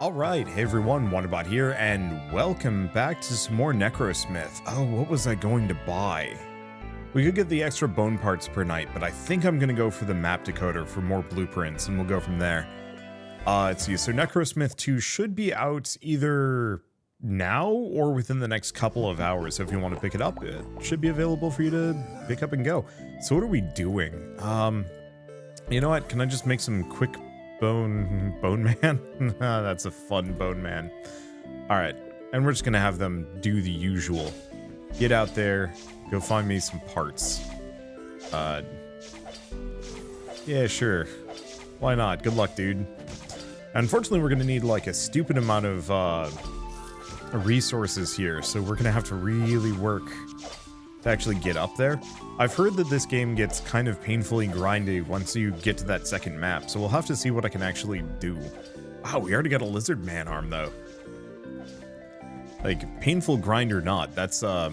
Alright, hey everyone, Wanderbot here, and welcome back to some more Necrosmith. Oh, what was I going to buy? We could get the extra bone parts per night, but I think I'm gonna go for the map decoder for more blueprints, and we'll go from there. Let's see, so Necrosmith 2 should be out either now or within the next couple of hours, so if you want to pick it up, it should be available for you to pick up and go. So what are we doing? You know what, can I just make some quick bone man? That's a fun bone man. Alright, and we're just gonna have them do the usual. Get out there, go find me some parts. Yeah, sure. Why not? Good luck, dude. Unfortunately, we're gonna need like a stupid amount of resources here, so we're gonna have to really work to actually get up there. I've heard that this game gets kind of painfully grindy once you get to that second map, so we'll have to see what I can actually do. Wow, we already got a lizard man arm though. Like, painful grind or not, that's a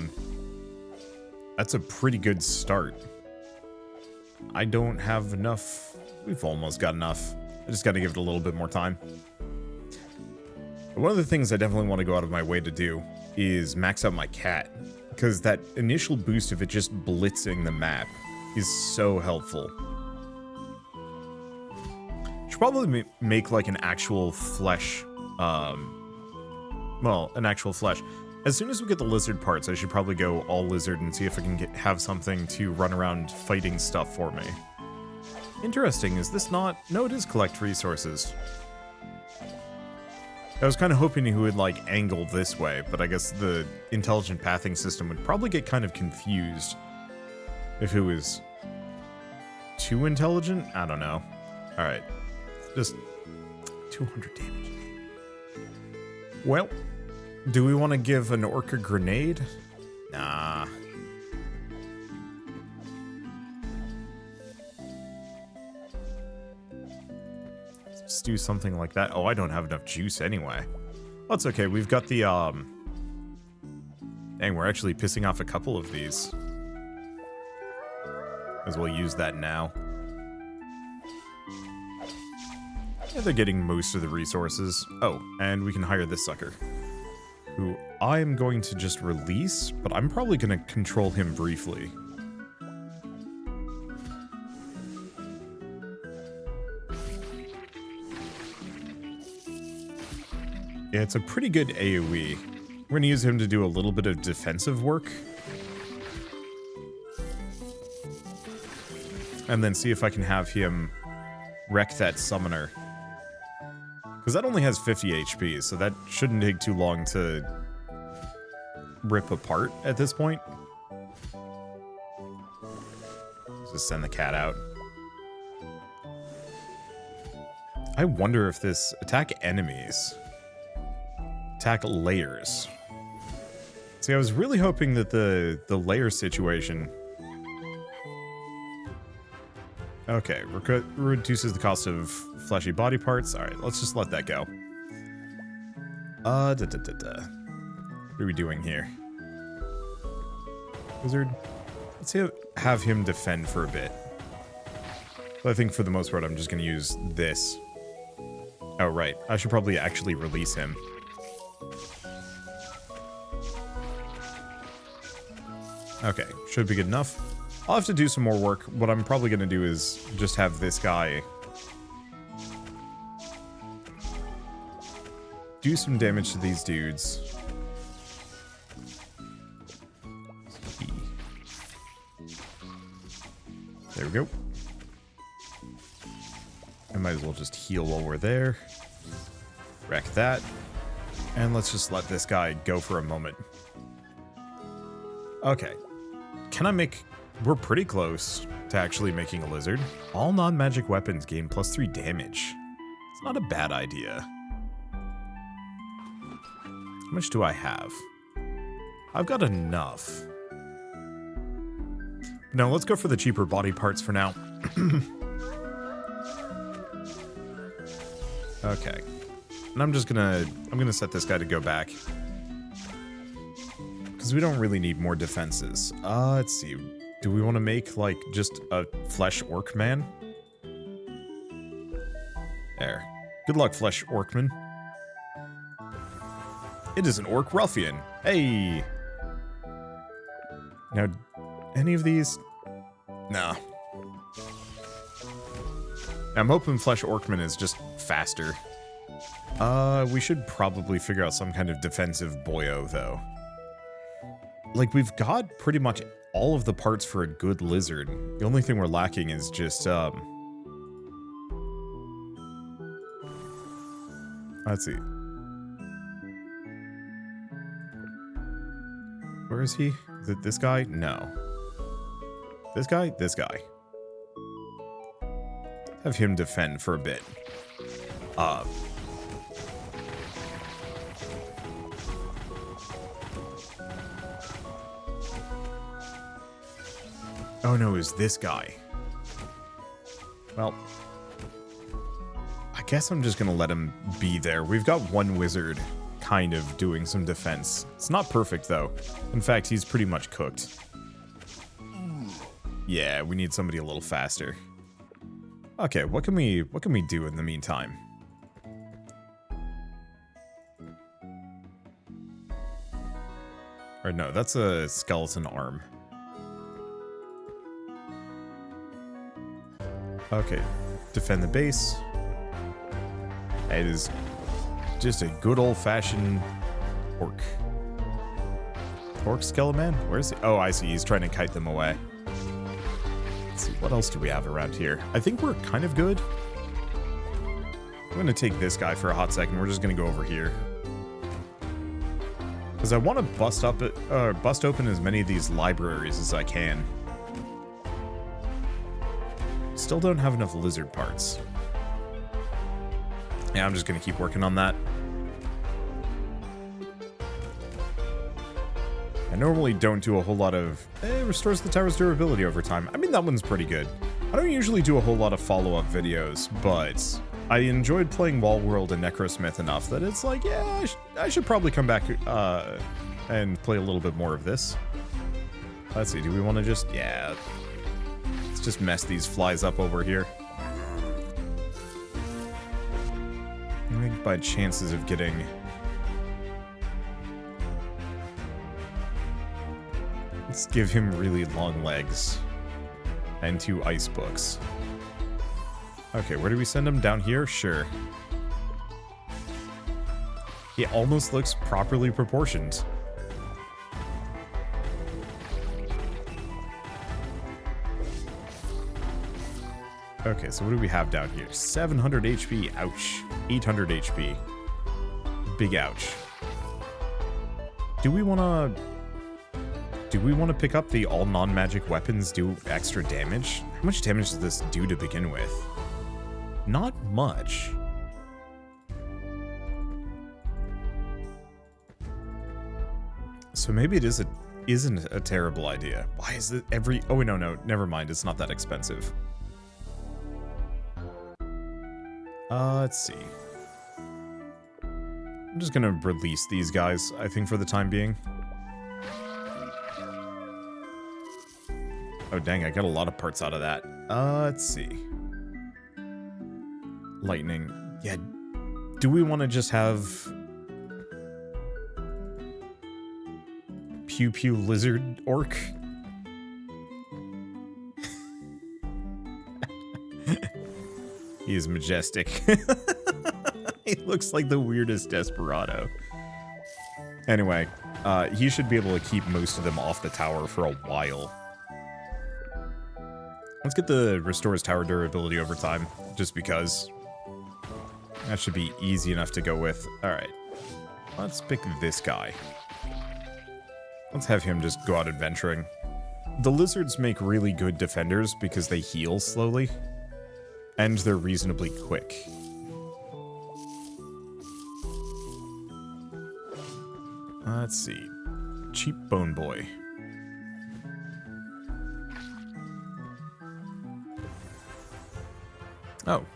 pretty good start. I don't have enough. We've almost got enough. I just gotta give it a little bit more time. One of the things I definitely want to go out of my way to do is max out my cat, because that initial boost of it just blitzing the map is so helpful. Should probably make like an actual flesh, well, an actual flesh. As soon as we get the lizard parts, I should probably go all lizard and see if I can have something to run around fighting stuff for me. Interesting, is this not? No, it is collect resources. I was kind of hoping he would, like, angle this way, but I guess the intelligent pathing system would probably get kind of confused if it was too intelligent? I don't know. Alright. Just 200 damage. Well, do we want to give an orc a grenade? Nah. Let's do something like that. Oh, I don't have enough juice anyway. Well, that's okay. We've got the, Dang, we're actually pissing off a couple of these. As well use that now. Yeah, they're getting most of the resources. Oh, and we can hire this sucker. Who I'm going to just release, but I'm probably going to control him briefly. Yeah, it's a pretty good AoE. We're going to use him to do a little bit of defensive work. And then see if I can have him wreck that summoner. Because that only has 50 HP, so that shouldn't take too long to rip apart at this point. Just send the cat out. I wonder if this attack enemies... attack layers. See, I was really hoping that the layer situation... Okay, reduces the cost of fleshy body parts. Alright, let's just let that go. What are we doing here? Wizard? Let's have him defend for a bit. But I think for the most part, I'm just going to use this. Oh, right. I should probably actually release him. Okay, should be good enough. I'll have to do some more work. What I'm probably going to do is just have this guy do some damage to these dudes. There we go. I might as well just heal while we're there. Wreck that. And let's just let this guy go for a moment. Okay. Can I make... We're pretty close to actually making a lizard. All non-magic weapons gain +3 damage. It's not a bad idea. How much do I have? I've got enough. No, let's go for the cheaper body parts for now. Okay. And I'm gonna set this guy to go back. Because we don't really need more defenses. Let's see. Do we want to make, like, just a flesh orc man? There. Good luck, flesh orcman. It is an orc ruffian. Hey. Now, any of these? No. I'm hoping Flesh Orcman is just faster. We should probably figure out some kind of defensive boyo, though. Like, we've got pretty much all of the parts for a good lizard. The only thing we're lacking is just, let's see. Where is he? Is it this guy? No. This guy? This guy. Have him defend for a bit. Oh no, is this guy. Well, I guess I'm just gonna let him be there. We've got one wizard kind of doing some defense. It's not perfect though. In fact, he's pretty much cooked. Yeah, we need somebody a little faster. Okay, what can we do in the meantime? Or no, that's a skeleton arm. Okay, defend the base. It is just a good old-fashioned orc. Orc skeleton? Where is he? Oh, I see. He's trying to kite them away. Let's see, what else do we have around here? I think we're kind of good. I'm going to take this guy for a hot second. We're just going to go over here. Because I want to bust open as many of these libraries as I can. Still don't have enough lizard parts. Yeah, I'm just going to keep working on that. I normally don't do a whole lot of... It restores the tower's durability over time. I mean, that one's pretty good. I don't usually do a whole lot of follow-up videos, but I enjoyed playing Wallworld and Necrosmith enough that it's like, yeah, I should probably come back and play a little bit more of this. Let's see, do we want to just... Yeah... Just mess these flies up over here. I think by chances of getting... Let's give him really long legs. And 2 ice books. Okay, where do we send him? Down here? Sure. He almost looks properly proportioned. Okay, so what do we have down here? 700 HP. Ouch. 800 HP. Big ouch. Do we want to pick up the all non-magic weapons do extra damage? How much damage does this do to begin with? Not much. So maybe it isn't a terrible idea. Why is it every... Oh, no, never mind. It's not that expensive. Let's see. I'm just gonna release these guys, I think, for the time being. Oh, dang, I got a lot of parts out of that. Let's see. Lightning. Yeah, do we want to just have... Pew Pew Lizard Orc? He is majestic. He looks like the weirdest desperado. Anyway, he should be able to keep most of them off the tower for a while. Let's get the restores tower durability over time, just because. That should be easy enough to go with. Alright. Let's pick this guy. Let's have him just go out adventuring. The lizards make really good defenders because they heal slowly. And they're reasonably quick. Let's see. Cheap Bone Boy. Oh.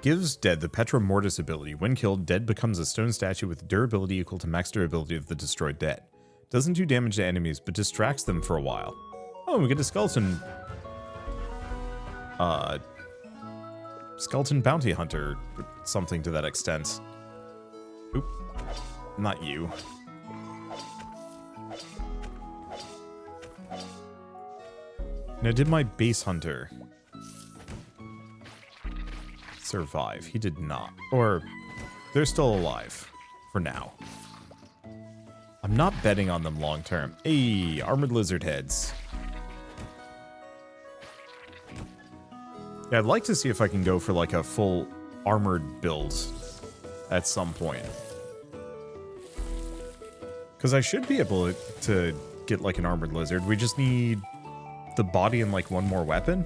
Gives Dead the Petra Mortis ability. When killed, Dead becomes a stone statue with durability equal to max durability of the destroyed Dead. Doesn't do damage to enemies, but distracts them for a while. Oh, we get a skeleton... Skeleton Bounty Hunter, something to that extent. Oop. not you. Now, did my base hunter survive? He did not. Or, they're still alive. For now. I'm not betting on them long term. Hey, armored lizard heads. Yeah, I'd like to see if I can go for like a full armored build at some point. Because I should be able to get like an armored lizard. We just need the body and like one more weapon.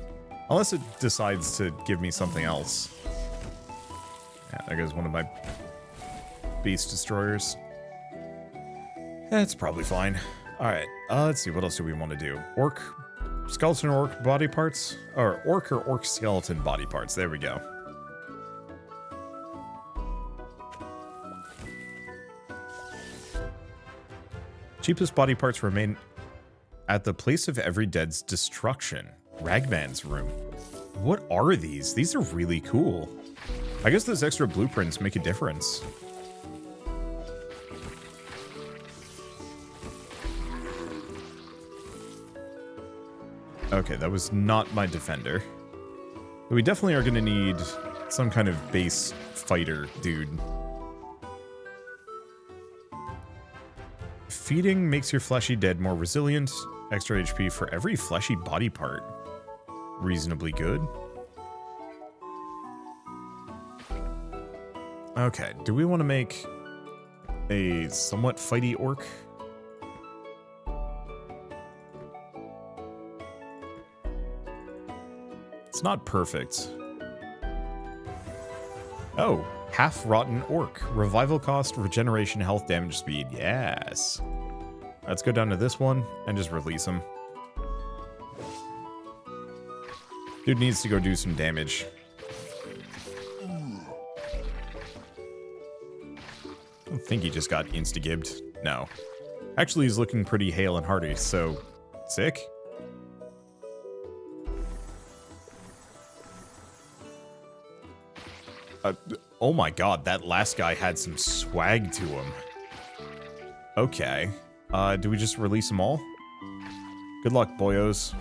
Unless it decides to give me something else. Yeah, there goes one of my beast destroyers. That's probably fine. Alright, let's see, what else do we want to do? Orc, skeleton orc body parts? Or orc skeleton body parts, there we go. Cheapest body parts remain at the place of every dead's destruction. Ragman's room. What are these? These are really cool. I guess those extra blueprints make a difference. Okay, that was not my defender. We definitely are going to need some kind of base fighter dude. Feeding makes your fleshy dead more resilient. Extra HP for every fleshy body part. Reasonably good. Okay, do we want to make a somewhat fighty orc? It's not perfect. Oh, half-rotten orc. Revival cost, regeneration, health, damage, speed. Yes. Let's go down to this one and just release him. Dude needs to go do some damage. I don't think he just got insta-gibbed. No. Actually, he's looking pretty hale and hearty, so... Sick? Oh my god, that last guy had some swag to him. Okay. Do we just release them all? Good luck, boyos.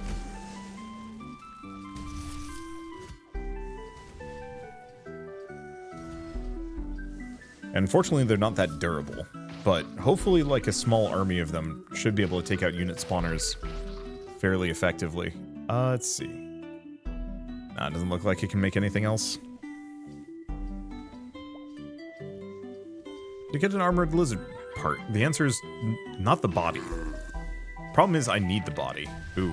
Unfortunately, they're not that durable. But hopefully, like, a small army of them should be able to take out unit spawners fairly effectively. Let's see. Nah, it doesn't look like it can make anything else. To get an armored lizard part, the answer is not the body. Problem is, I need the body. Ooh.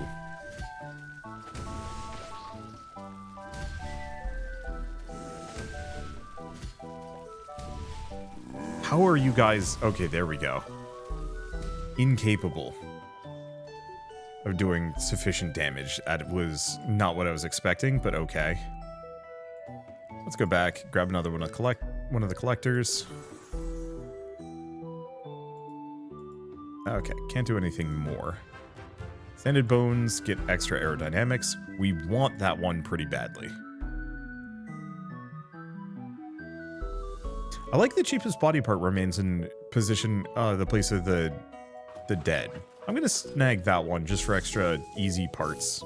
How are you guys... Okay, there we go. Incapable of doing sufficient damage. That was not what I was expecting, but okay. Let's go back, grab another one of the collectors. Okay, can't do anything more. Sanded bones get extra aerodynamics. We want that one pretty badly. I like the cheapest body part remains in position, the place of the dead. I'm gonna snag that one just for extra easy parts.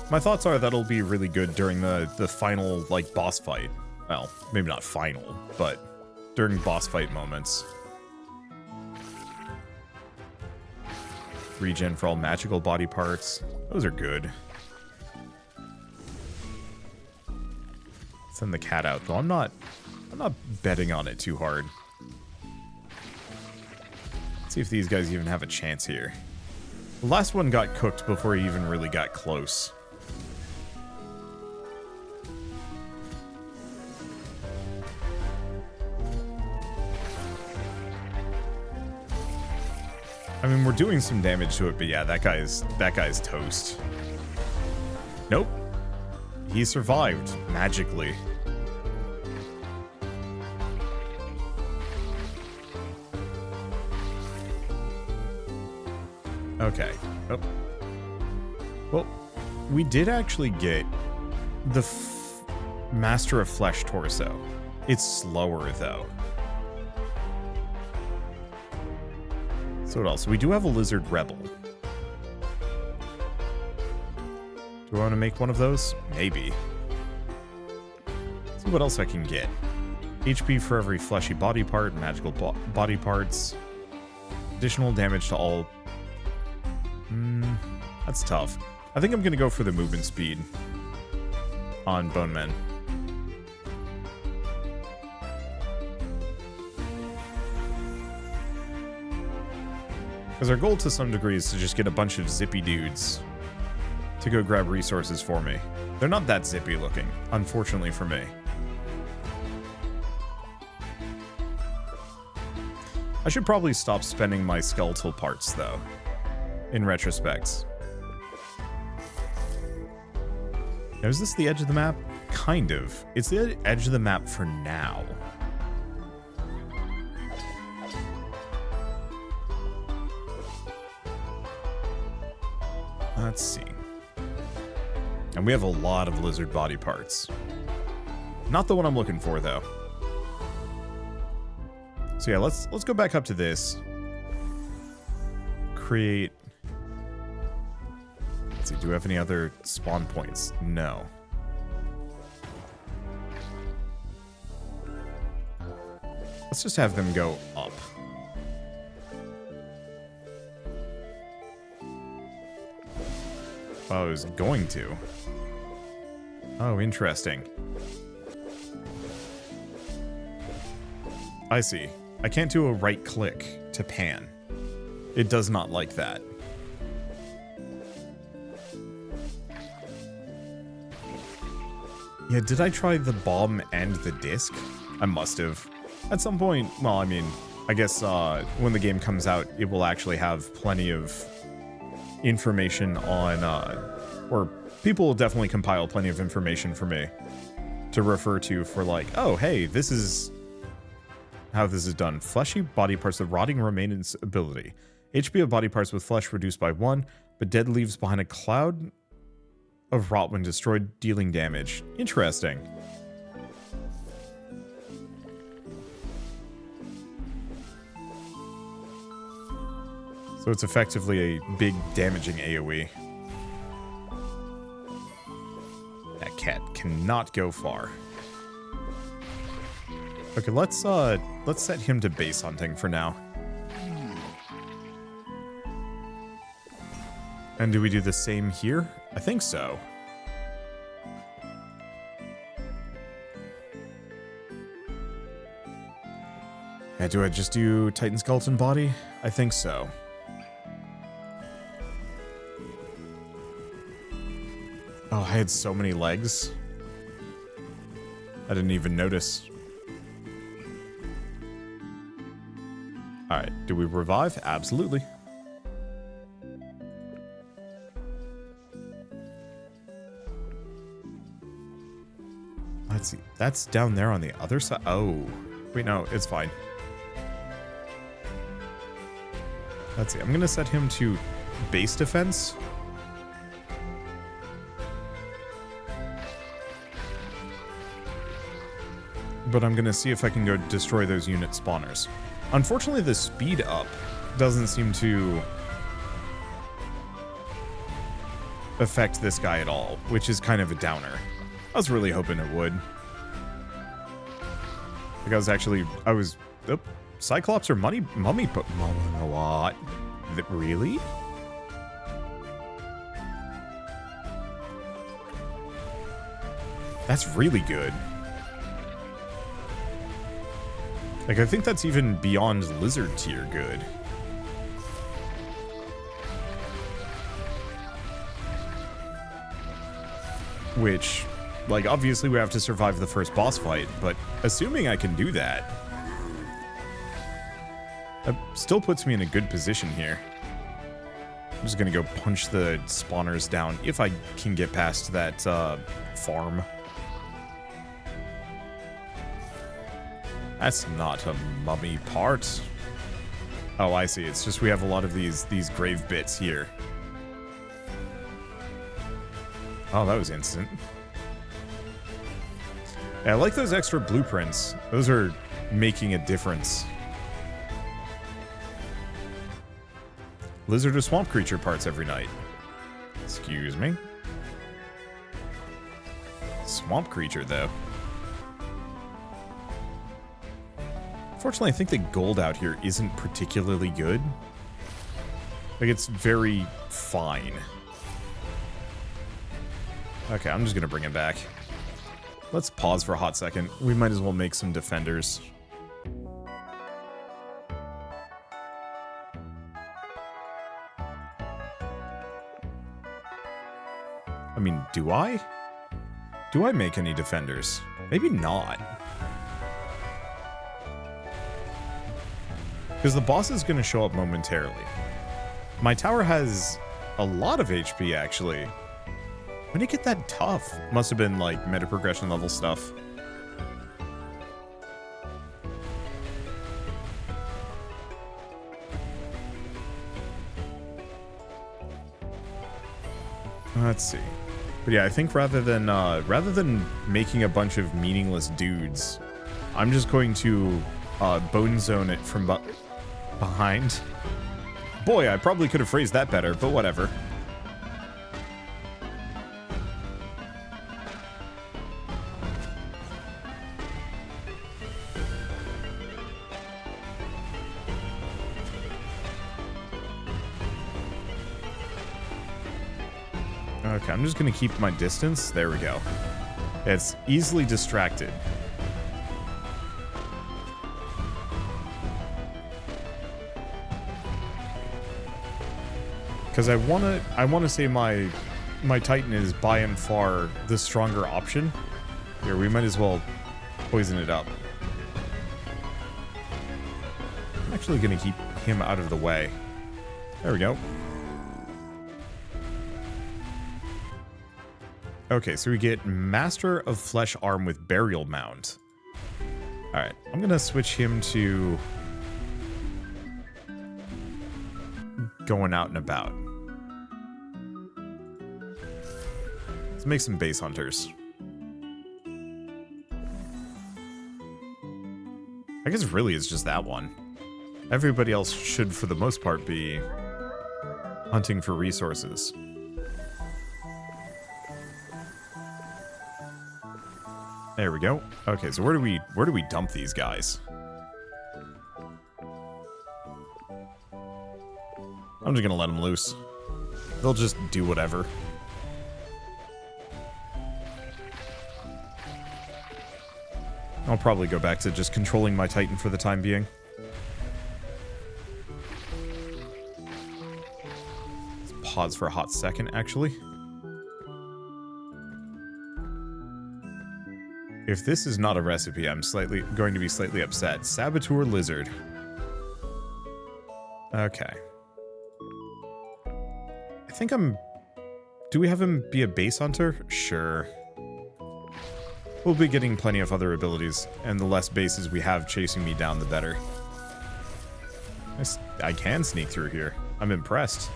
My thoughts are that'll be really good during the final, like, boss fight. Well, maybe not final, but during boss fight moments. Regen for all magical body parts. Those are good. Send the cat out, though. I'm not betting on it too hard. Let's see if these guys even have a chance here. The last one got cooked before he even really got close. I mean, we're doing some damage to it, but yeah, that guy's toast. Nope. He survived magically. Okay. Oh. Well, we did actually get the Master of Flesh torso. It's slower, though. So what else? We do have a lizard rebel. Do I want to make one of those? Maybe. See what else I can get. HP for every fleshy body part, magical body parts. Additional damage to all. That's tough. I think I'm going to go for the movement speed on Bone Men. Because our goal to some degree is to just get a bunch of zippy dudes to go grab resources for me. They're not that zippy looking, unfortunately for me. I should probably stop spending my skeletal parts, though, in retrospect. Now, is this the edge of the map? Kind of. It's the edge of the map for now. Let's see. And we have a lot of lizard body parts. Not the one I'm looking for, though. So yeah, let's go back up to this. Create. Let's see, do we have any other spawn points? No. Let's just have them go up. I was going to. Oh, interesting. I see. I can't do a right click to pan. It does not like that. Yeah, did I try the bomb and the disc? I must have. At some point, well, I mean, I guess when the game comes out, it will actually have plenty of information on, or people will definitely compile plenty of information for me to refer to for like, oh, hey, this is how this is done. Fleshy body parts with rotting remains ability. HP of body parts with flesh reduced by 1, but dead leaves behind a cloud of rot when destroyed, dealing damage. Interesting. So it's effectively a big damaging AoE. That cat cannot go far. Okay, let's set him to base hunting for now. And do we do the same here? I think so. Yeah, do I just do Titan Skeleton Body? I think so. Oh, I had so many legs. I didn't even notice. Alright, do we revive? Absolutely. Let's see. That's down there on the other side. Oh. Wait, no, it's fine. Let's see. I'm going to set him to base defense. But I'm going to see if I can go destroy those unit spawners. Unfortunately, the speed up doesn't seem to affect this guy at all, which is kind of a downer. I was really hoping it would. Like Cyclops or mummy, but what? Really? That's really good. Like, I think that's even beyond lizard tier good. Which, like, obviously we have to survive the first boss fight, but assuming I can do that, that still puts me in a good position here. I'm just gonna go punch the spawners down if I can get past that farm. That's not a mummy part. Oh, I see. It's just we have a lot of these grave bits here. Oh, that was instant. Yeah, I like those extra blueprints. Those are making a difference. Lizard or swamp creature parts every night. Excuse me. Swamp creature, though. Fortunately, I think the gold out here isn't particularly good. Like, it's very fine. Okay, I'm just gonna bring it back. Let's pause for a hot second. We might as well make some defenders. I mean, do I? Do I make any defenders? Maybe not. Because the boss is going to show up momentarily. My tower has a lot of HP, actually. When did it get that tough? Must have been, like, meta progression level stuff. Let's see. But yeah, I think rather than making a bunch of meaningless dudes, I'm just going to bone zone it from behind. Boy, I probably could have phrased that better, but whatever. Okay, I'm just gonna keep my distance. There we go. It's easily distracted. Because I wanna say my Titan is by and far the stronger option. Here, we might as well poison it up. I'm actually gonna keep him out of the way. There we go. Okay, so we get Master of Flesh Arm with Burial Mound. Alright, I'm gonna switch him to going out and about. Let's make some base hunters. I guess really it's just that one. Everybody else should, for the most part, be hunting for resources. There we go. Okay, so where do we dump these guys? I'm just gonna let them loose. They'll just do whatever. I'll probably go back to just controlling my Titan for the time being. Let's pause for a hot second, actually. If this is not a recipe, I'm going to be slightly upset. Saboteur Lizard. Okay. I think do we have him be a base hunter? Sure. We'll be getting plenty of other abilities, and the less bases we have chasing me down, the better. I can sneak through here. I'm impressed.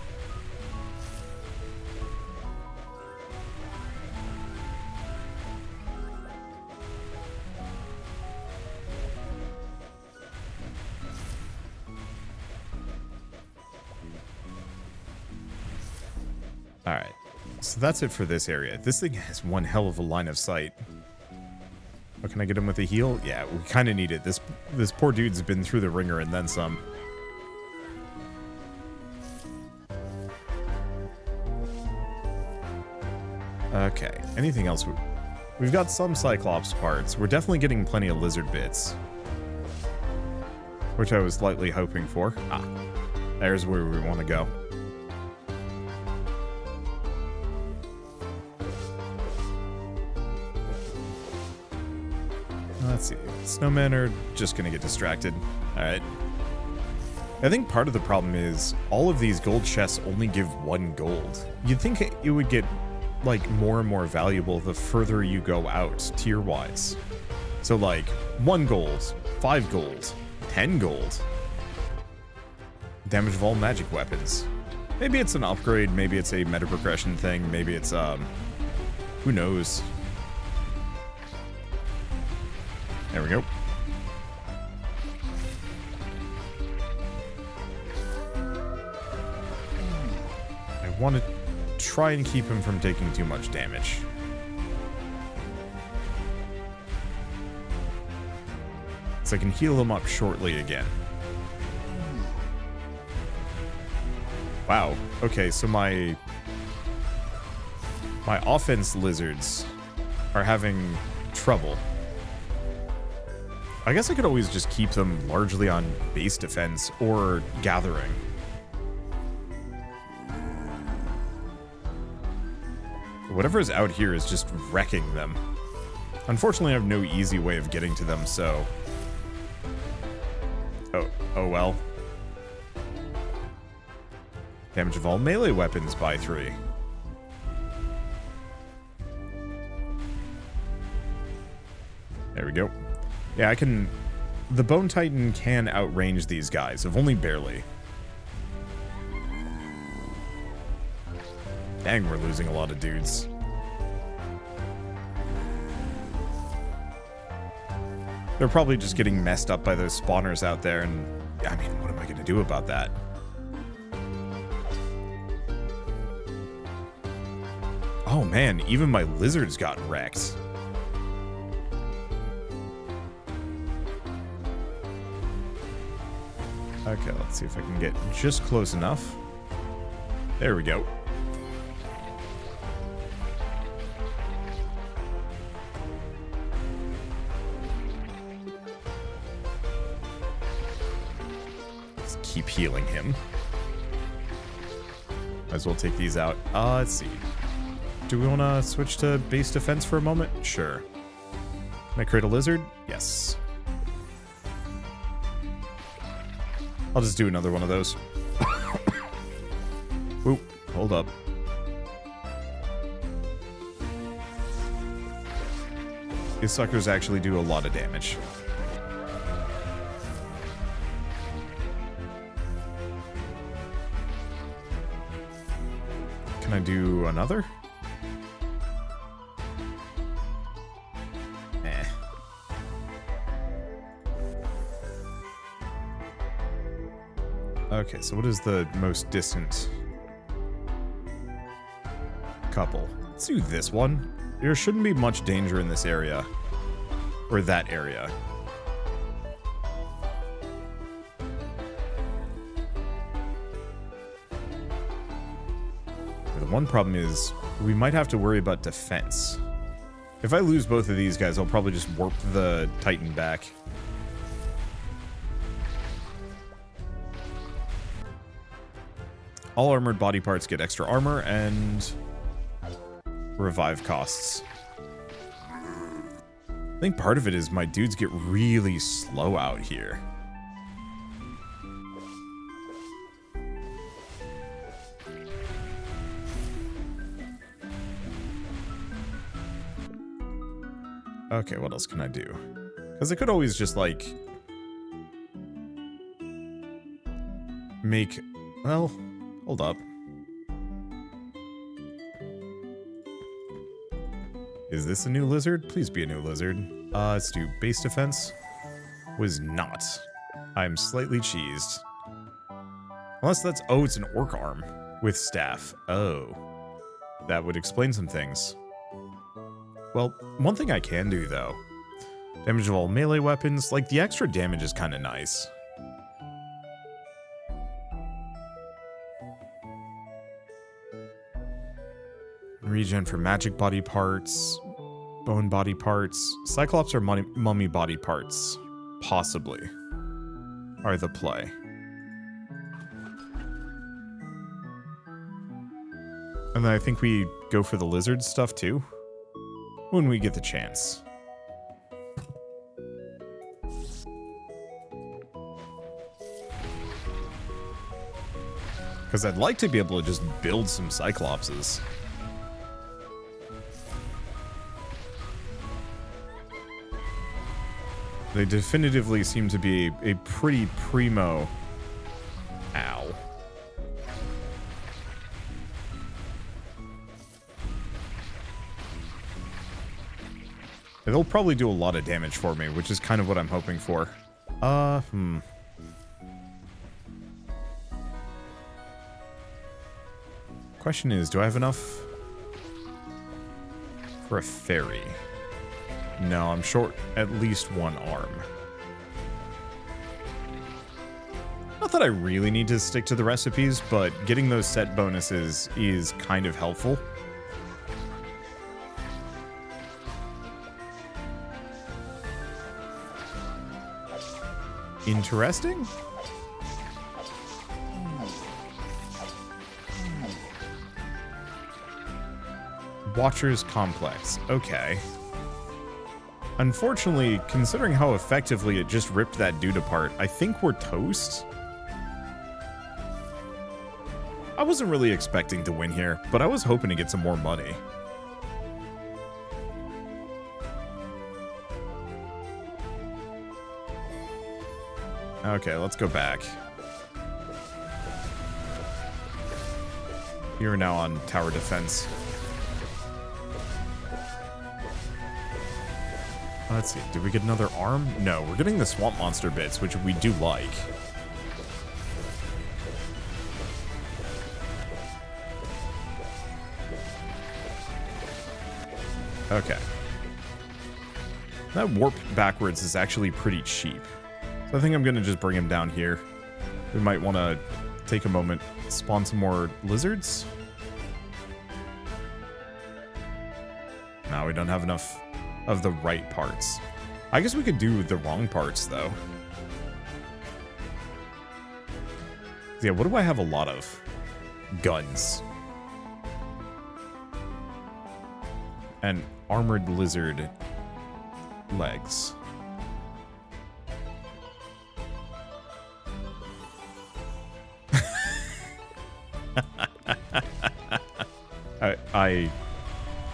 Alright, so that's it for this area. This thing has one hell of a line of sight. Oh, can I get him with a heal? Yeah, we kind of need it. This poor dude's been through the ringer and then some. Okay, anything else? We've got some Cyclops parts. We're definitely getting plenty of lizard bits, which I was slightly hoping for. Ah, there's where we want to go. Let's see. Snowmen are just gonna get distracted. Alright. I think part of the problem is all of these gold chests only give 1 gold. You'd think it would get, like, more and more valuable the further you go out, tier-wise. So, like, 1 gold, 5 gold, 10 gold. Damage of all magic weapons. Maybe it's an upgrade, maybe it's a meta progression thing, maybe it's, who knows? There we go. I want to try and keep him from taking too much damage. So I can heal him up shortly again. Wow. Okay, so my offense lizards are having trouble. I guess I could always just keep them largely on base defense or gathering. Whatever is out here is just wrecking them. Unfortunately, I have no easy way of getting to them, so... Oh well. Damage of all melee weapons by 3. There we go. Yeah, I can... The Bone Titan can outrange these guys, if only barely. Dang, we're losing a lot of dudes. They're probably just getting messed up by those spawners out there, and... I mean, what am I going to do about that? Oh man, even my lizards got wrecked. Okay, let's see if I can get just close enough. There we go. Let's keep healing him. Might as well take these out. Let's see. Do we want to switch to base defense for a moment? Sure. Can I create a lizard? Yes. I'll just do another one of those. Oop, hold up. These suckers actually do a lot of damage. Can I do another? Okay, so what is the most distant couple? Let's do this one. There shouldn't be much danger in this area. Or that area. The one problem is we might have to worry about defense. If I lose both of these guys, I'll probably just warp the Titan back. All armored body parts get extra armor and revive costs. I think part of it is my dudes get really slow out here. Okay, what else can I do? Because I could always just, like, make... Well, hold up. Is this a new lizard? Please be a new lizard. Let's do base defense. Was not. I'm slightly cheesed. Unless that's... Oh, it's an orc arm with staff. Oh. That would explain some things. Well, one thing I can do, though. Damage of all melee weapons. Like, the extra damage is kind of nice. Regen for magic body parts. Bone body parts. Cyclops or mummy body parts. Possibly. Are the play. And then I think we go for the lizard stuff, too. When we get the chance. Because I'd like to be able to just build some Cyclopses. They definitively seem to be a pretty primo... Ow. they'll probably do a lot of damage for me, which is kind of what I'm hoping for. Question is, do I have enough for a fairy? No, I'm short at least one arm. Not that I really need to stick to the recipes, but getting those set bonuses is kind of helpful. Interesting. Watcher's Complex. Okay. Unfortunately, considering how effectively it just ripped that dude apart, I think we're toast. I wasn't really expecting to win here, but I was hoping to get some more money. Okay, let's go back. You're now on tower defense. Let's see, did we get another arm? No, we're getting the swamp monster bits, which we do like. Okay. That warp backwards is actually pretty cheap. So I think I'm going to just bring him down here. We might want to take a moment, spawn some more lizards. No, we don't have enough of the right parts. I guess we could do the wrong parts, though. Yeah, what do I have a lot of? Guns. And armored lizard legs.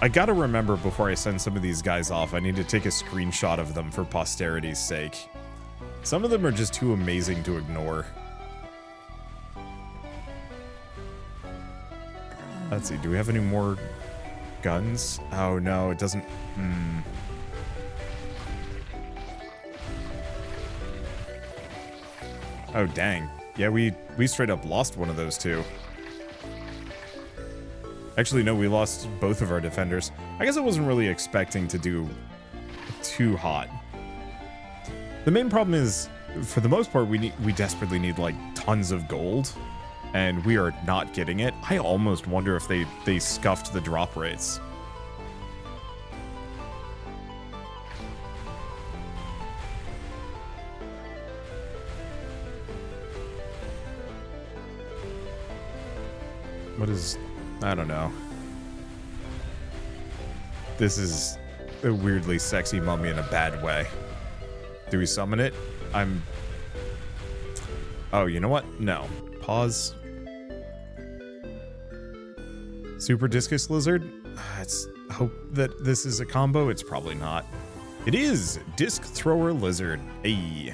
I gotta remember before I send some of these guys off, I need to take a screenshot of them for posterity's sake. Some of them are just too amazing to ignore. Let's see, do we have any more guns? Oh no, it doesn't... Oh dang. Yeah, we straight up lost one of those two. Actually, no, we lost both of our defenders. I guess I wasn't really expecting to do too hot. The main problem is, for the most part, we desperately need, like, tons of gold, and we are not getting it. I almost wonder if they scuffed the drop rates. What is... I don't know. This is a weirdly sexy mummy in a bad way. Do we summon it? Oh, you know what? No. Pause. Super Discus Lizard? Let's hope that this is a combo. It's probably not. It is! Disc Thrower Lizard. Hey.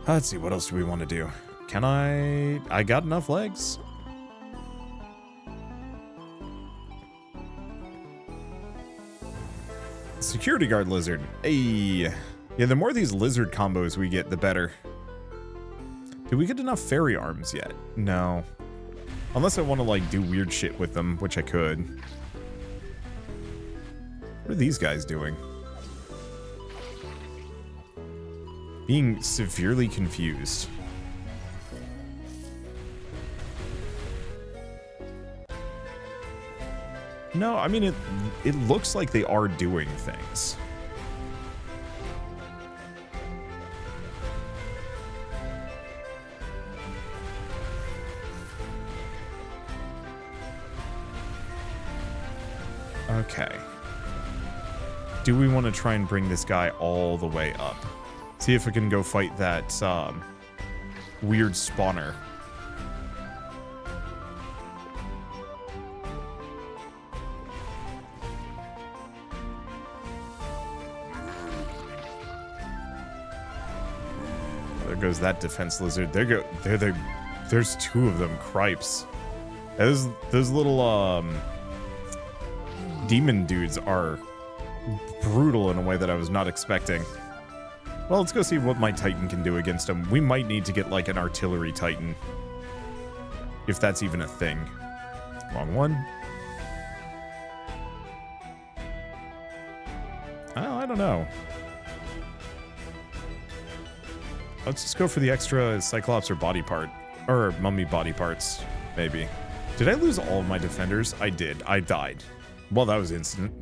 Let's see, what else do we want to do? Can I got enough legs? Security Guard Lizard. Hey. Yeah, the more of these lizard combos we get, the better. Did we get enough fairy arms yet? No. Unless I want to, like, do weird shit with them, which I could. What are these guys doing? Being severely confused. No, I mean, it looks like they are doing things. Okay. Do we want to try and bring this guy all the way up? See if we can go fight that weird spawner. There goes that defense lizard. There's two of them. Cripes. Those little demon dudes are brutal in a way that I was not expecting. Well, let's go see what my Titan can do against him. We might need to get, like, an artillery Titan. If that's even a thing. Wrong one. Oh, I don't know. Let's just go for the extra Cyclops or body part. Or mummy body parts, maybe. Did I lose all of my defenders? I did. I died. Well, that was instant.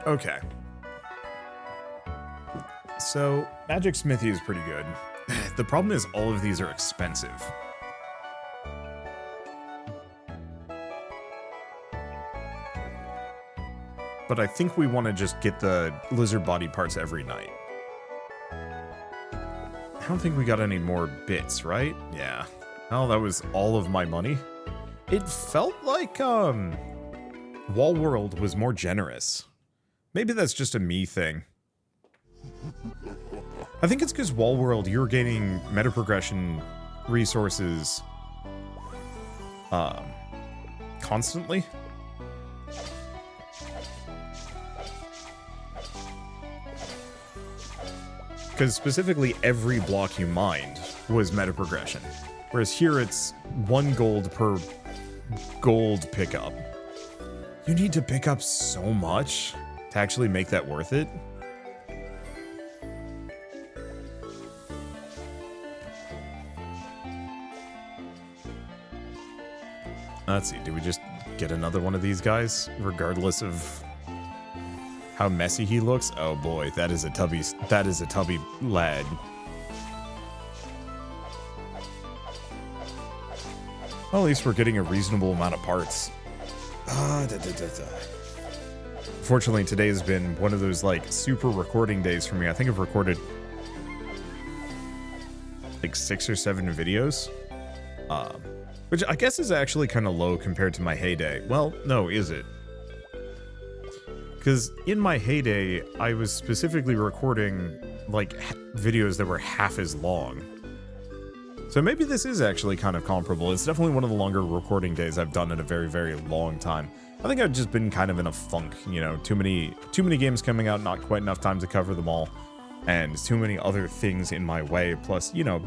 Okay. So, magic smithy is pretty good. The problem is all of these are expensive. But I think we want to just get the lizard body parts every night. I don't think we got any more bits, right? Yeah. Oh, that was all of my money. It felt like, Wall World was more generous. Maybe that's just a me thing. I think it's because Wall World, you're gaining meta progression resources, constantly. Because specifically every block you mined was meta progression. Whereas here it's 1 gold per gold pickup. You need to pick up so much to actually make that worth it. Let's see, do we just get another one of these guys? Regardless of how messy he looks? Oh boy, that is a tubby lad. Well, at least we're getting a reasonable amount of parts. Fortunately, today has been one of those, like, super recording days for me. I think I've recorded, like, 6 or 7 videos. Which I guess is actually kind of low compared to my heyday. Well, no, is it? Because in my heyday, I was specifically recording, like, videos that were half as long. So maybe this is actually kind of comparable. It's definitely one of the longer recording days I've done in a very, very long time. I think I've just been kind of in a funk, you know, too many games coming out, not quite enough time to cover them all, and too many other things in my way. Plus, you know,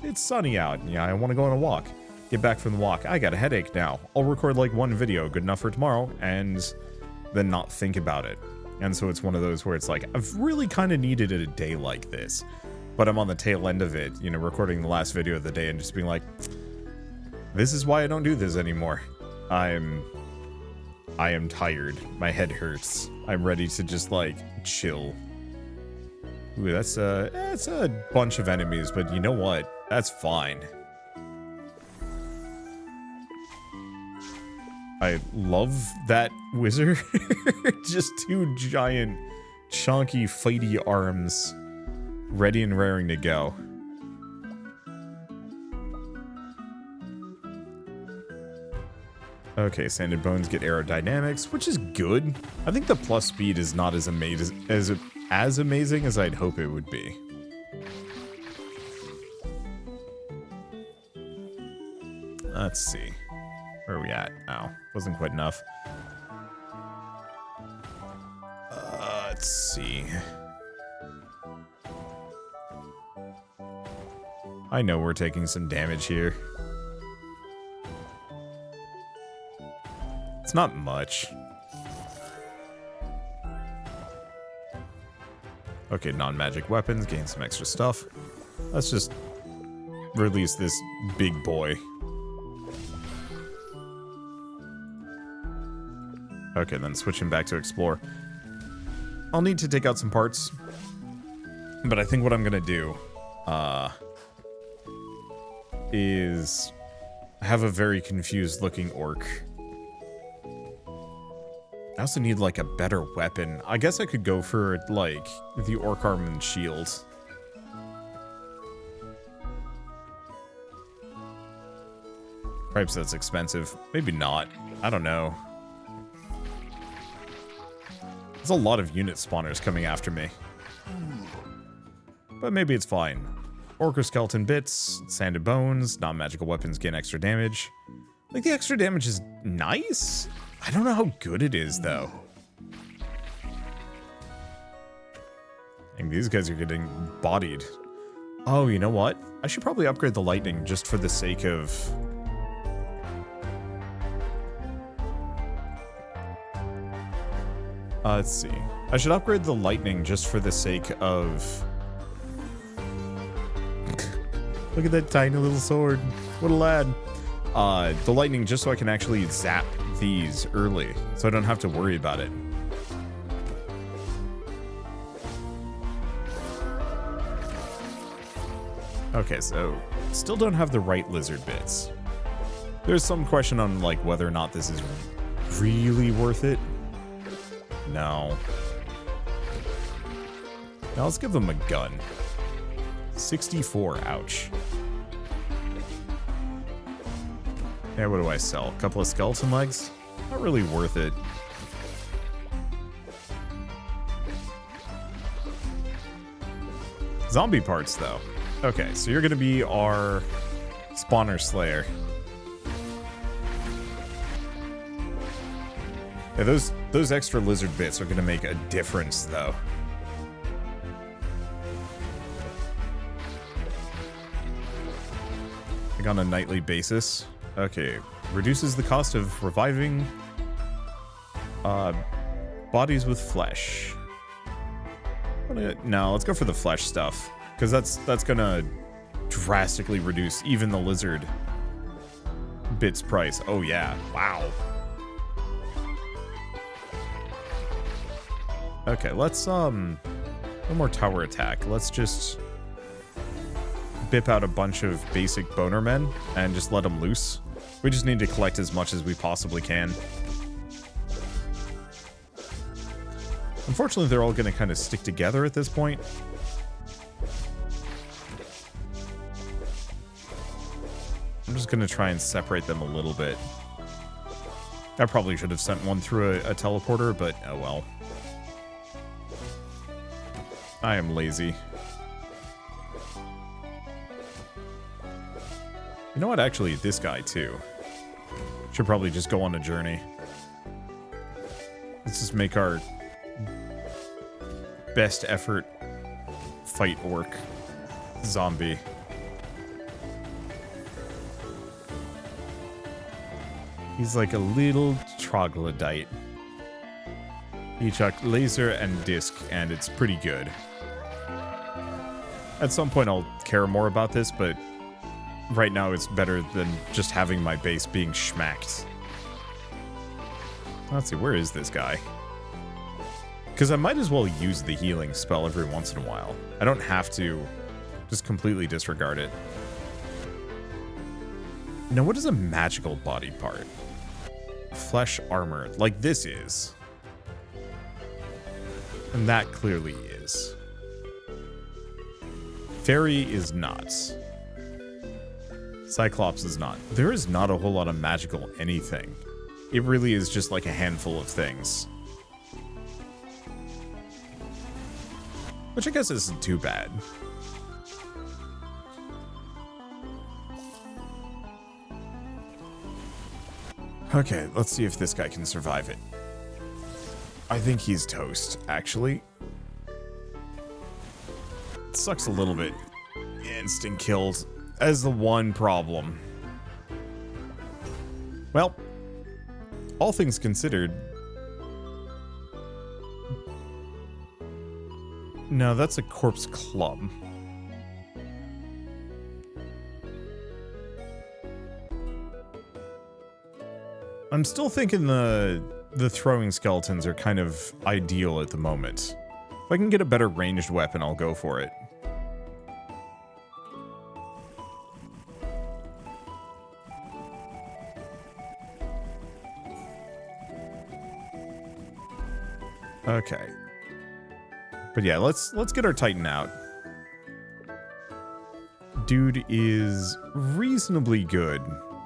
it's sunny out. Yeah, I want to go on a walk. Get back from the walk. I got a headache now. I'll record like 1 video, good enough for tomorrow, and then not think about it. And so it's one of those where it's like, I've really kind of needed a day like this, but I'm on the tail end of it, you know, recording the last video of the day and just being like, this is why I don't do this anymore. I am tired. My head hurts. I'm ready to just, like, chill. Ooh, that's a bunch of enemies, but you know what? That's fine. I love that wizard. Just 2 giant, chunky, fighty arms, ready and raring to go. Okay, sanded bones get aerodynamics, which is good. I think the plus speed is not as amazing as I'd hope it would be. Let's see. Where are we at? Oh, wasn't quite enough. Let's see. I know we're taking some damage here. It's not much. Okay, non-magic weapons, gain some extra stuff. Let's just release this big boy. Okay, then switching back to explore. I'll need to take out some parts, but I think what I'm gonna do is have a very confused looking orc. I also need, like, a better weapon. I guess I could go for, like, the orc arm and shield. Perhaps that's expensive. Maybe not. I don't know. There's a lot of unit spawners coming after me. But maybe it's fine. Orc or skeleton bits, sanded bones, non-magical weapons gain extra damage. Like, the extra damage is nice. I don't know how good it is, though. And these guys are getting bodied. Oh, you know what? I should probably upgrade the lightning just for the sake of... let's see. I should upgrade the lightning just for the sake of... Look at that tiny little sword. What a lad. The lightning just so I can actually zap these early, so I don't have to worry about it. Okay, so still don't have the right lizard bits. There's some question on like whether or not this is really worth it. No. Now let's give them a gun. 64, ouch. Yeah, what do I sell? A couple of skeleton legs? Not really worth it. Zombie parts, though. Okay, so you're gonna be our spawner slayer. Yeah, those extra lizard bits are gonna make a difference, though. Like on a nightly basis. Okay, reduces the cost of reviving bodies with flesh. No, let's go for the flesh stuff, because that's gonna drastically reduce even the lizard bits price. Oh yeah, wow. Okay, let's no more tower attack. Let's just bip out a bunch of basic boner men and just let them loose. We just need to collect as much as we possibly can. Unfortunately, they're all going to kind of stick together at this point. I'm just going to try and separate them a little bit. I probably should have sent one through a teleporter, but oh well. I am lazy. You know what? Actually, this guy, too. Should probably just go on a journey. Let's just make our best effort fight orc zombie. He's like a little troglodyte. He chuck laser and disc, and it's pretty good. At some point I'll care more about this, but right now it's better than just having my base being schmacked. Let's see, where is this guy? Because I might as well use the healing spell every once in a while. I don't have to just completely disregard it. Now, what is a magical body part? Flesh armor, like this is. And that clearly is. Fairy is not. Cyclops is not. There is not a whole lot of magical anything. It really is just like a handful of things. Which I guess isn't too bad. Okay, let's see if this guy can survive it. I think he's toast, actually. It sucks a little bit. Instant kills as the one problem. Well, all things considered... No, that's a corpse club. I'm still thinking the throwing skeletons are kind of ideal at the moment. If I can get a better ranged weapon, I'll go for it. Okay. But yeah, let's get our Titan out. Dude is reasonably good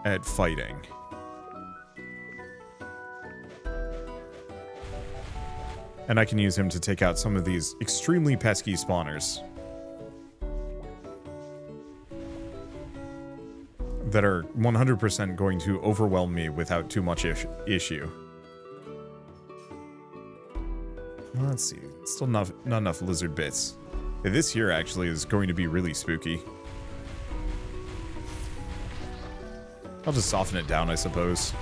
at fighting. And I can use him to take out some of these extremely pesky spawners that are 100% going to overwhelm me without too much issue. Let's see. Still not enough lizard bits. Yeah, this here actually is going to be really spooky. I'll just soften it down, I suppose.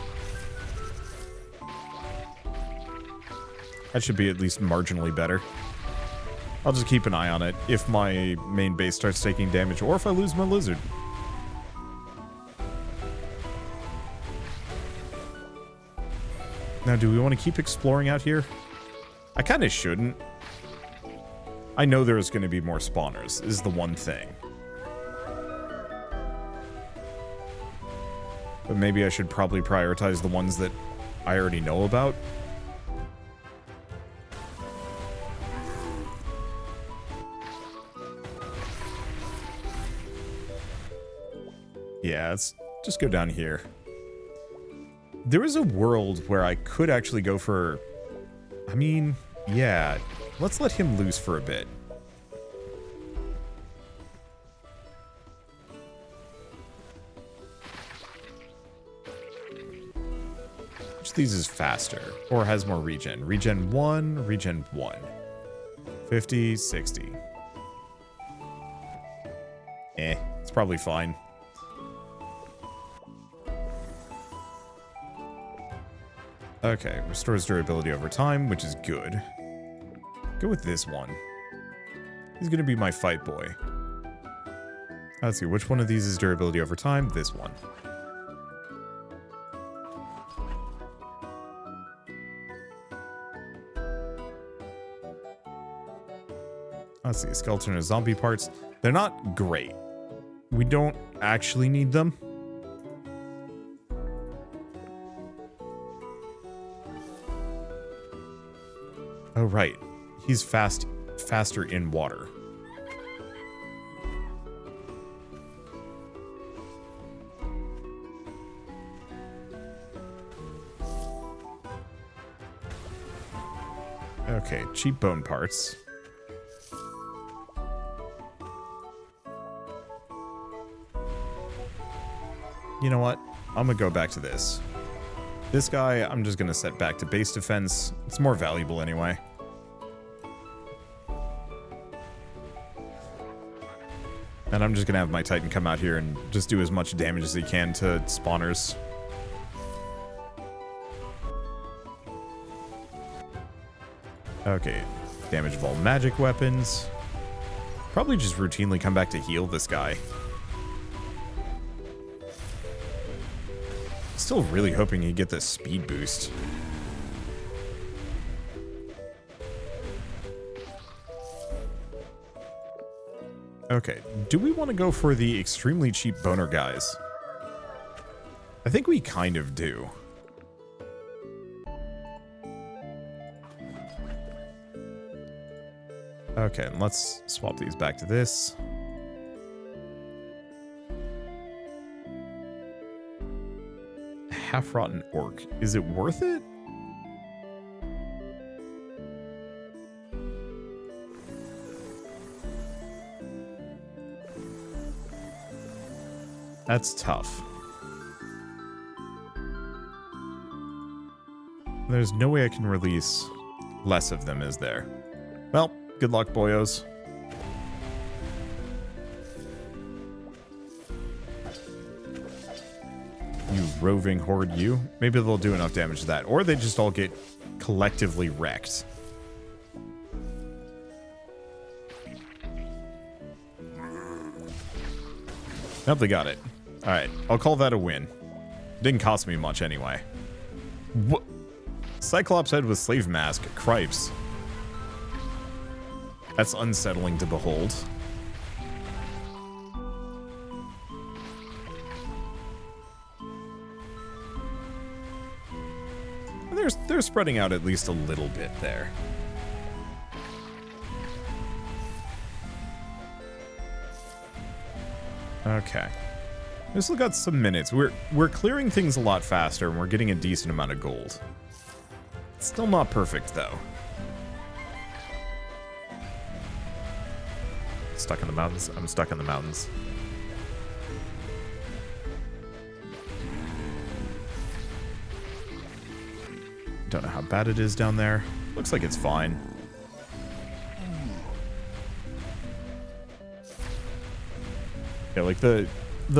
That should be at least marginally better. I'll just keep an eye on it if my main base starts taking damage or if I lose my lizard. Now, do we want to keep exploring out here? I kind of shouldn't. I know there's going to be more spawners, is the one thing. But maybe I should probably prioritize the ones that I already know about. Yeah, let's just go down here. There is a world where I could actually go for... I mean, yeah. Let's let him loose for a bit. Which of these is faster? Or has more regen? Regen 1, regen 1. 50, 60. It's probably fine. Okay, restores durability over time, which is good. Go with this one. He's gonna be my fight boy. Let's see, which one of these is durability over time? This one. Let's see, skeleton and zombie parts. They're not great. We don't actually need them. Oh, right. He's faster in water. Okay, cheap bone parts. You know what? I'm gonna go back to this. This guy, I'm just gonna set back to base defense. It's more valuable anyway. And I'm just gonna have my Titan come out here and just do as much damage as he can to spawners. Okay, damage of all magic weapons. Probably just routinely come back to heal this guy. Still really hoping you get this speed boost. Okay, do we want to go for the extremely cheap boner guys? I think we kind of do. Okay, let's swap these back to this. Half-rotten orc. Is it worth it? That's tough. There's no way I can release less of them, is there? Well, good luck, boyos. You roving horde, you. Maybe they'll do enough damage to that. Or they just all get collectively wrecked. Nope, they got it. Alright, I'll call that a win. Didn't cost me much anyway. What? Cyclops head with slave mask. Cripes. That's unsettling to behold. They're spreading out at least a little bit there. Okay. We still got some minutes. We're clearing things a lot faster and we're getting a decent amount of gold. It's still not perfect though. Stuck in the mountains. I'm stuck in the mountains. Don't know how bad it is down there. Looks like it's fine. Yeah, like the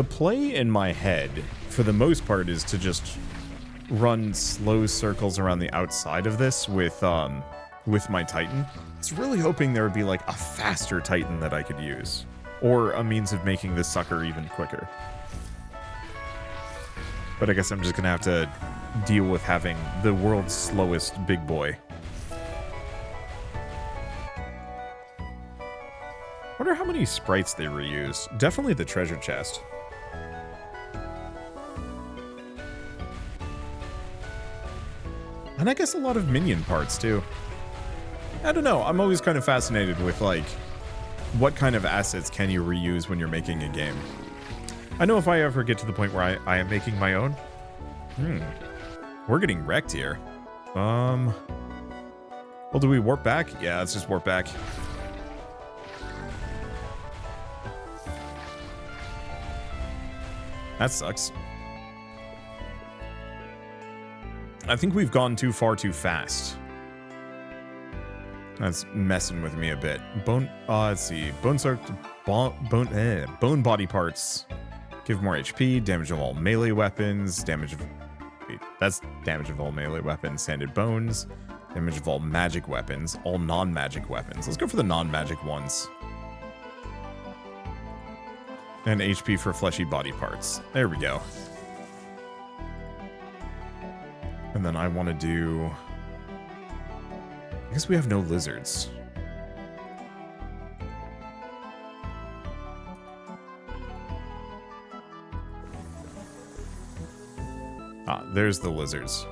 play in my head, for the most part, is to just run slow circles around the outside of this with my Titan. I was really hoping there would be like a faster Titan that I could use, or a means of making this sucker even quicker. But I guess I'm just gonna have to deal with having the world's slowest big boy. Wonder how many sprites they reuse. Definitely the treasure chest. And I guess a lot of minion parts too. I don't know, I'm always kind of fascinated with like, what kind of assets can you reuse when you're making a game? I know if I ever get to the point where I am making my own. We're getting wrecked here. Well, do we warp back? Yeah, let's just warp back. That sucks. I think we've gone too far too fast. That's messing with me a bit. Let's see. Bone body parts. Give more HP, damage of all melee weapons, damage of... Wait, that's damage of all melee weapons, sanded bones, damage of all magic weapons, all non-magic weapons. Let's go for the non-magic ones. And HP for fleshy body parts. There we go. And then I want to do... I guess we have no lizards. Ah, there's the lizards.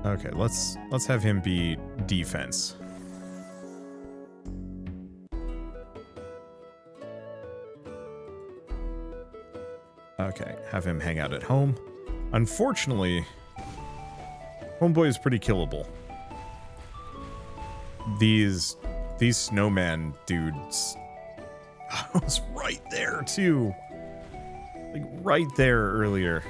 Okay, let's have him be defense. Okay, have him hang out at home. Unfortunately, homeboy is pretty killable. These snowman dudes. I was right there too. Like right there earlier.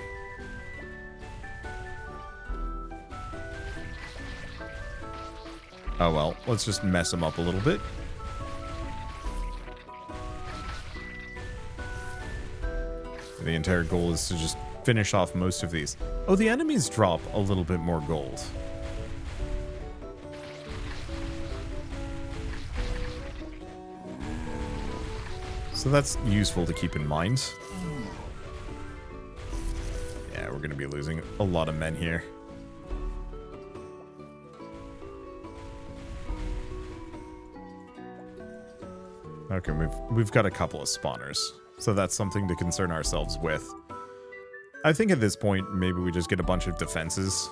Oh well, let's just mess them up a little bit. The entire goal is to just finish off most of these. Oh, the enemies drop a little bit more gold. So that's useful to keep in mind. Yeah, we're going to be losing a lot of men here. Okay, we've got a couple of spawners, so that's something to concern ourselves with. I think at this point, maybe we just get a bunch of defenses.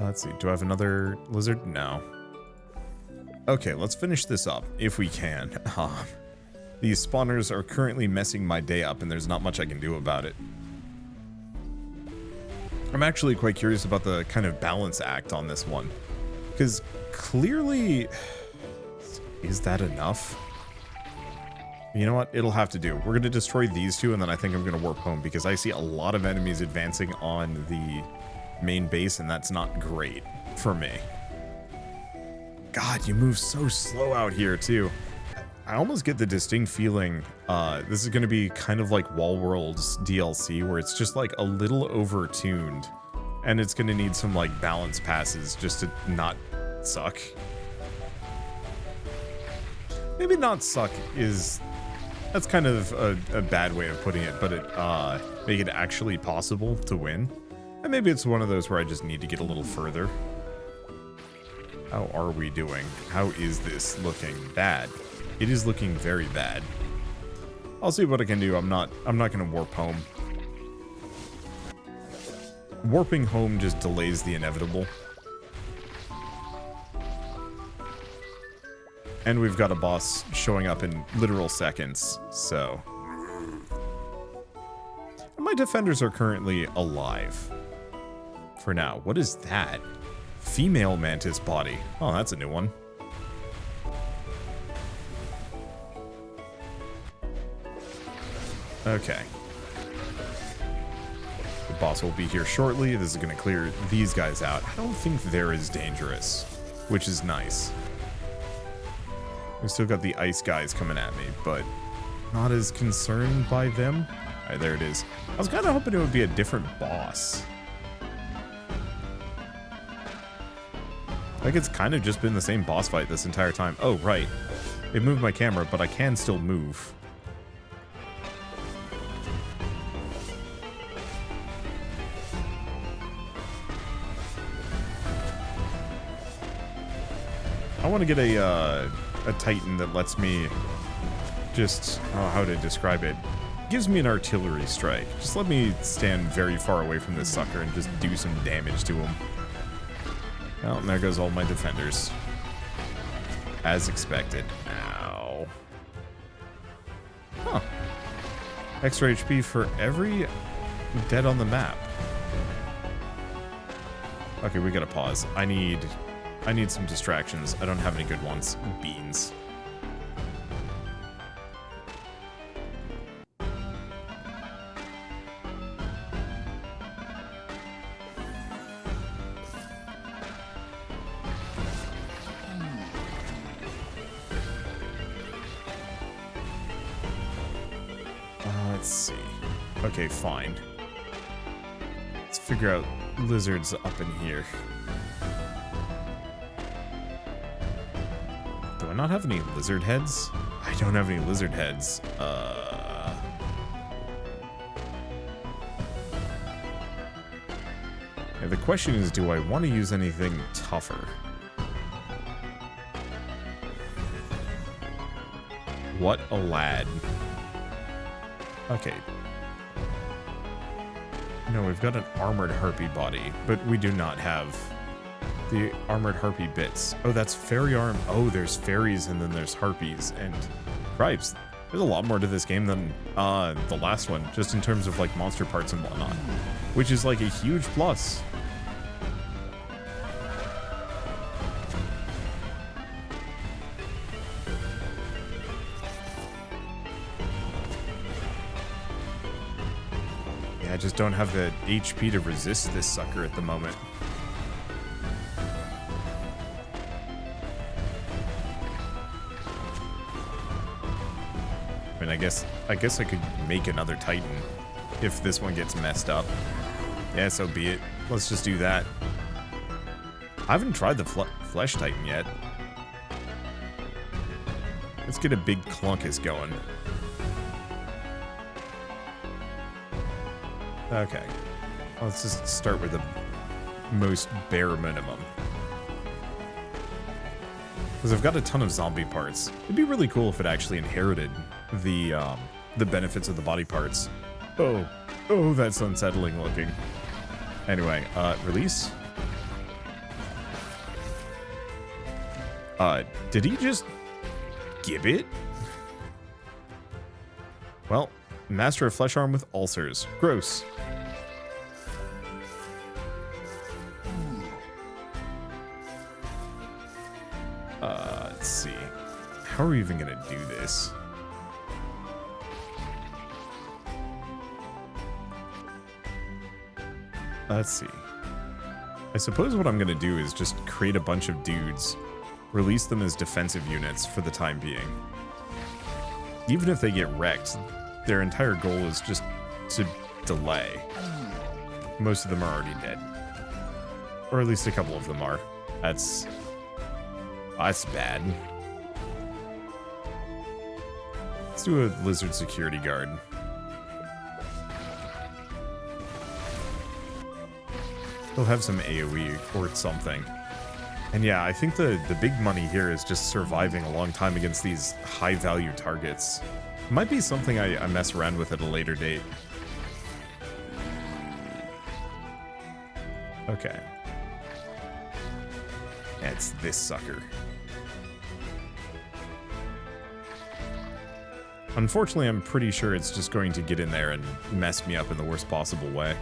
Let's see, do I have another lizard? No. Okay, let's finish this up, if we can. These spawners are currently messing my day up, and there's not much I can do about it. I'm actually quite curious about the kind of balance act on this one. Because clearly... Is that enough? You know what? It'll have to do. We're going to destroy these two, and then I think I'm going to warp home, because I see a lot of enemies advancing on the main base, and that's not great for me. God, you move so slow out here, too. I almost get the distinct feeling this is going to be kind of like Wallworld's DLC, where it's just like a little over-tuned, and it's going to need some like balance passes just to not suck. Maybe not suck is... That's kind of a bad way of putting it, but it make it actually possible to win. And maybe it's one of those where I just need to get a little further. How are we doing? How is this looking? Bad. It is looking very bad. I'll see what I can do. I'm not gonna warp home. Warping home just delays the inevitable. And we've got a boss showing up in literal seconds, so... And my defenders are currently alive. For now. What is that? Female mantis body. Oh, that's a new one. Okay. The boss will be here shortly. This is going to clear these guys out. I don't think they're as dangerous, which is nice. We've still got the ice guys coming at me, but not as concerned by them. All right, there it is. I was kind of hoping it would be a different boss. Like, it's kind of just been the same boss fight this entire time. Oh, right. It moved my camera, but I can still move. I want to get a Titan that lets me just, oh, how to describe it. Gives me an artillery strike. Just let me stand very far away from this sucker and just do some damage to him. Well, and there goes all my defenders. As expected. Ow. Huh. Extra HP for every dead on the map. Okay, we gotta pause. I need some distractions. I don't have any good ones. Beans. Let's see. Okay, fine. Let's figure out lizards up in here. Do I not have any lizard heads? I don't have any lizard heads. Yeah, the question is, do I want to use anything tougher? What a lad. Okay. No, we've got an armored harpy body, but we do not have the armored harpy bits. Oh, that's fairy arm. Oh, there's fairies and then there's harpies and cripes. There's a lot more to this game than the last one, just in terms of like monster parts and whatnot, which is like a huge plus. I just don't have the HP to resist this sucker at the moment. I mean, I guess I could make another Titan if this one gets messed up. Yeah, so be it. Let's just do that. I haven't tried the Flesh Titan yet. Let's get a big clunkus going. Okay, let's just start with the most bare minimum. Because I've got a ton of zombie parts. It'd be really cool if it actually inherited the benefits of the body parts. Oh, that's unsettling looking. Anyway, release. Did he just give it? Well, master of flesh arm with ulcers. Gross. Let's see. How are we even gonna do this? Let's see. I suppose what I'm gonna do is just create a bunch of dudes, release them as defensive units for the time being. Even if they get wrecked, their entire goal is just to delay. Most of them are already dead. Or at least a couple of them are. That's bad. Let's do a lizard security guard. They'll have some AoE or something. And yeah, I think the big money here is just surviving a long time against these high-value targets. Might be something I mess around with at a later date. Okay. It's this sucker. Unfortunately, I'm pretty sure it's just going to get in there and mess me up in the worst possible way.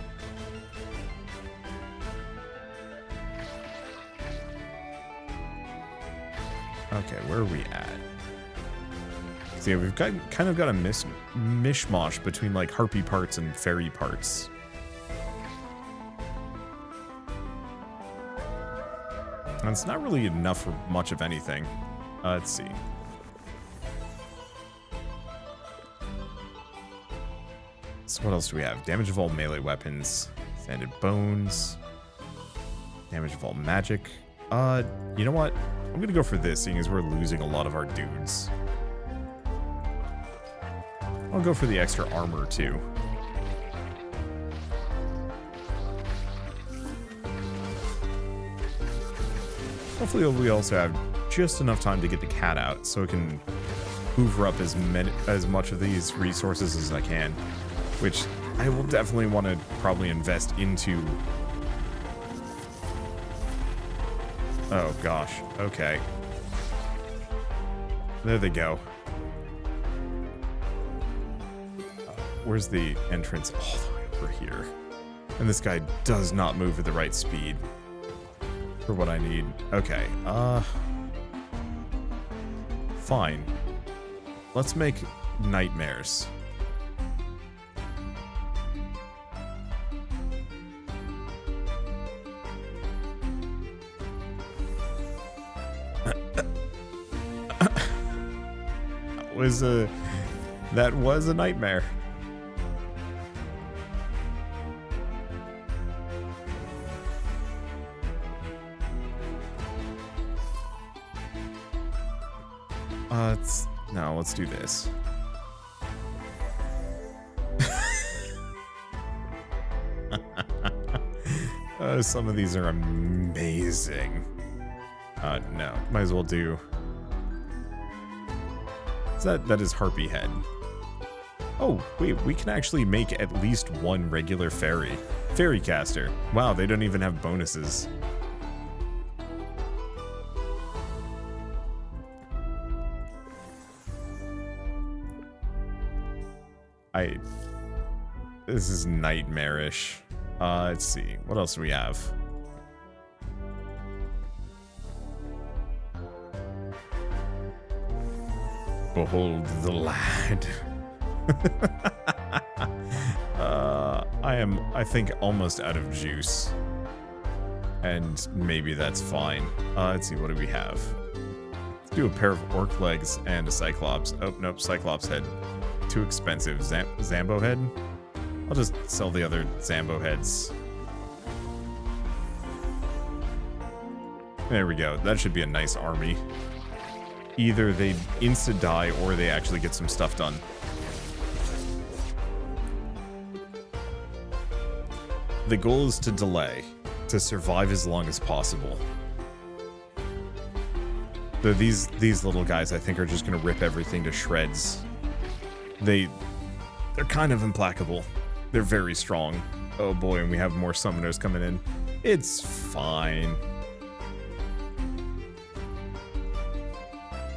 Okay, where are we at? See, we've got kind of got a mishmash between like harpy parts and fairy parts. And it's not really enough for much of anything. Let's see. So what else do we have? Damage of all melee weapons, sanded bones, damage of all magic. You know what? I'm gonna go for this, seeing as we're losing a lot of our dudes. I'll go for the extra armor too. Hopefully we also have just enough time to get the cat out so it can hoover up as much of these resources as I can, which I will definitely want to probably invest into. Oh gosh, okay. There they go. Where's the entrance? All the way over here. And this guy does not move at the right speed for what I need. Okay, fine. Let's make nightmares. That was a nightmare. Let's do this. Some of these are amazing. No, might as well do. That is Harpy Head. Oh, wait, we can actually make at least one regular fairy. Fairy caster. Wow, they don't even have bonuses. This is nightmarish. Let's see. What else do we have? Behold the lad. I think, almost out of juice. And maybe that's fine. Let's see, what do we have? Let's do a pair of orc legs and a cyclops. Oh, nope, cyclops head. Too expensive. Zambo head? I'll just sell the other Zambo heads. There we go. That should be a nice army. Either they insta-die or they actually get some stuff done. The goal is to delay, to survive as long as possible. These little guys, I think, are just going to rip everything to shreds. They're kind of implacable. They're very strong. Oh boy, and we have more summoners coming in. It's fine.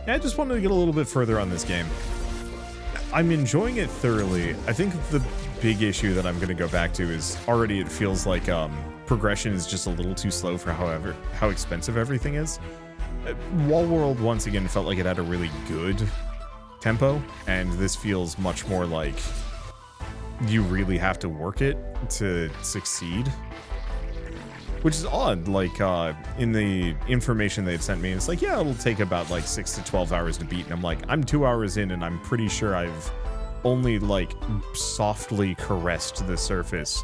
I just wanted to get a little bit further on this game. I'm enjoying it thoroughly. I think the big issue that I'm going to go back to is already it feels like progression is just a little too slow for how expensive everything is. Wallworld once again felt like it had a really good tempo, and this feels much more like you really have to work it to succeed. Which is odd, like, in the information they had sent me, it's like, yeah, it'll take about, like, 6 to 12 hours to beat, and I'm like, I'm 2 hours in, and I'm pretty sure I've only, like, softly caressed the surface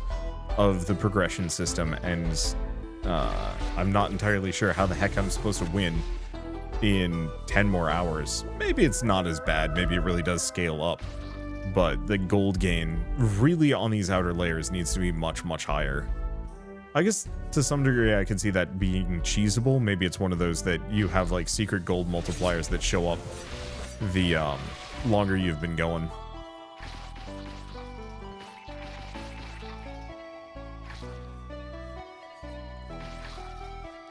of the progression system, and, I'm not entirely sure how the heck I'm supposed to win in 10 more hours. Maybe it's not as bad, maybe it really does scale up, but the gold gain, really on these outer layers, needs to be much, much higher. I guess to some degree I could see that being cheesable. Maybe it's one of those that you have like secret gold multipliers that show up the longer you've been going.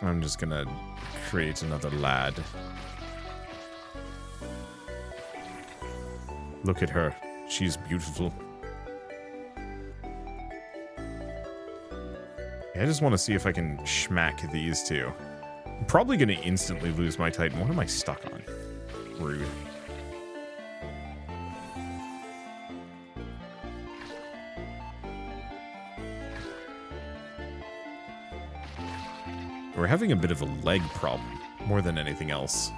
I'm just gonna create another lad. Look at her. She's beautiful. I just want to see if I can schmack these two. I'm probably going to instantly lose my Titan. What am I stuck on? Rude. We're having a bit of a leg problem, more than anything else.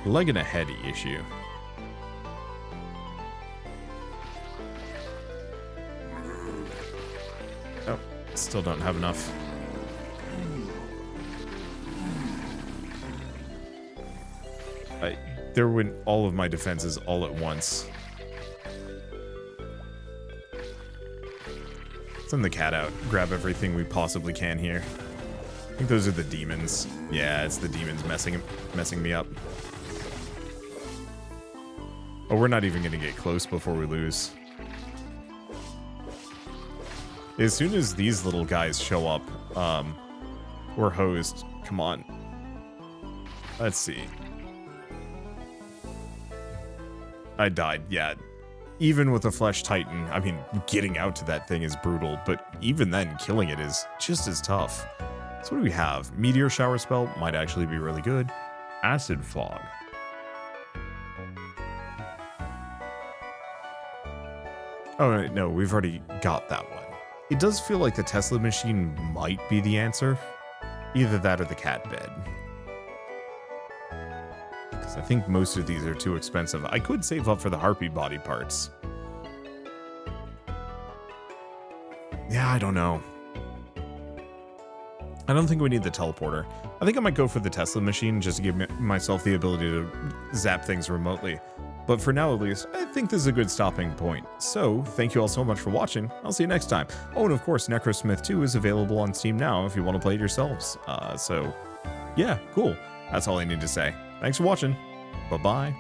Leg and a head issue. Oh, still don't have enough. There went all of my defenses all at once. Send the cat out. Grab everything we possibly can here. I think those are the demons. Yeah, it's the demons messing me up. Oh, we're not even going to get close before we lose. As soon as these little guys show up, we're hosed. Come on. Let's see. I died, yeah. Even with a Flesh Titan, I mean, getting out to that thing is brutal, but even then, killing it is just as tough. So what do we have? Meteor Shower spell might actually be really good. Acid Fog. Oh, no, we've already got that one. It does feel like the Tesla machine might be the answer. Either that or the cat bed. Because I think most of these are too expensive. I could save up for the harpy body parts. Yeah, I don't know. I don't think we need the teleporter. I think I might go for the Tesla machine just to give myself the ability to zap things remotely. But for now, at least, I think this is a good stopping point. So, thank you all so much for watching. I'll see you next time. Oh, and of course, Necrosmith 2 is available on Steam now if you want to play it yourselves. So, yeah, cool. That's all I need to say. Thanks for watching. Bye-bye.